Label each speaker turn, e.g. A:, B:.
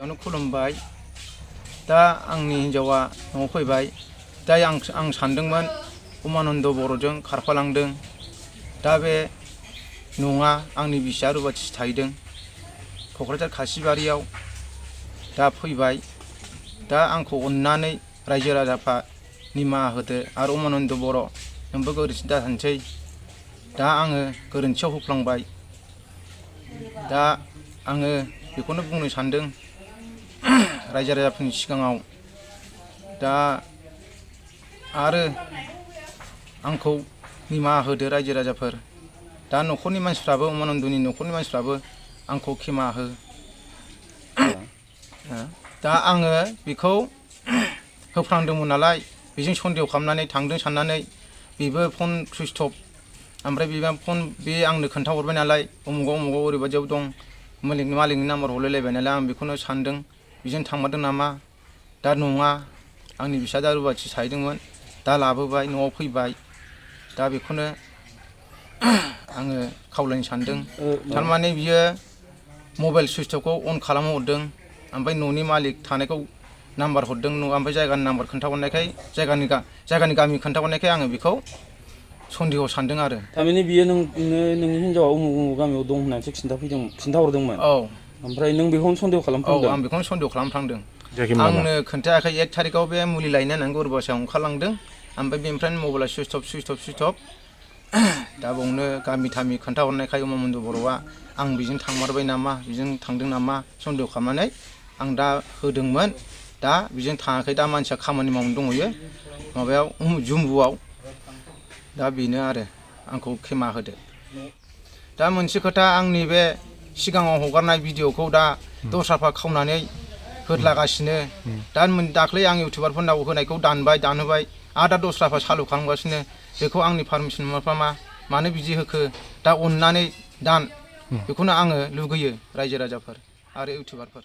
A: बेयावनो खुलुमबाय दा आंनि हिन्जावा न'आव फैबाय दा आं सानदोंमोन उमानन्द बर'जों खारफालांदों दा बे नङा आंनि बिसिया रुवाथि थाहैदों क'क्राझार खासिबारियाव दा फैबाय दा आंखौ अननानै रायजो राजाफ्रा निमाहा होदो आरो उमानन्द बर' नोंबो गोरोन्थि दासानसै दा आङो गोरोन्थियाव होफ्लांबाय दा आङो बेखौनो बुंनो सानदों रायजो राजाफोरनि सिगाङाव दा आरो आंखौ निमाहा होदो रायजो राजाफोर दा न'खरनि मानसिफ्राबो उमानन्दनि न'खरनि मानसिफ्राबो आंखौ खेमा हो दा आङो बेखौ होफ्लांदोंमोन नालाय बेजों सन्देह खालामनानै थांदों साननानै बेबो फन सुइस अफ ओमफ्राय बे आंनो खोन्थाहरबाय नालाय उमुगाव ओरैबायदियाव दं मालिकनि नाम्बार हरलायलायबाय नालाय आं बेखौनो सानदों बेजों थांमारदों नामा दा नङा आंनि फिसा दा रुवाथि थाहैदोंमोन दा लाबोबाय न'आव फैबाय दा बेखौनो आङो खावलायनो सानदों थारमाने बियो मबाइल सुइच अफखौ अन खालामहरदों ओमफ्राय न'नि मालिक थानायखौ नाम्बार हरदों ओमफ्राय जायगानि नाम्बार खोन्थाहरनायखाय जायगानि गामि खोन्थाहरनायखाय आङो बेखौ सन्देह सानदों आरो
B: थारमाने बियो नोंनि हिन्जावा उमुक गामियाव दं होननानैसो खिन्थाहरदोंमोन
A: औ
B: ओमफ्राय नों बेखौनो सन्देह खालामफ्लांदों
A: औ आं बेखौनो सन्देह खालामफ्लांदों आंनो खोन्थायाखै 1 थारिखआव बे मुलि लायनो होननानै गुरुबासायाव ओंखारलांदों ओमफ्राय बेनिफ्रायनो मबाइला सुइच अफ दा बावनो गामि थामि खोन्थाहरनायखाय उमानन्द बर'आ आं बेजों थांमारबाय नामा बेजों थांदों नामा सन्देह खालामनानै आं दा होदोंमोन दा बेजों थाङाखै दा मानसिया खामानि मावनो दंहैयो माबायाव जुम्बुआव दा बेनो आरो आंखौ खेमा होदो दा मोनसे खोथा आंनि बे सिगाङाव हगारनाय भिडिअखौ दा दस्राफ्रा खावनानै होदलागासिनो दा दाख्लै आं इउटुबारफोरनाव होनायखौ दानहोबाय आरो दा दस्राफ्रा सालु खालामगासिनो बेखौ आंनि पारमिसन मोनफ्रामा मानो बिदि होखो दा अननानै दान बेखौनो आङो लुगैयो रायजो राजाफोर आरो इउटुबारफोर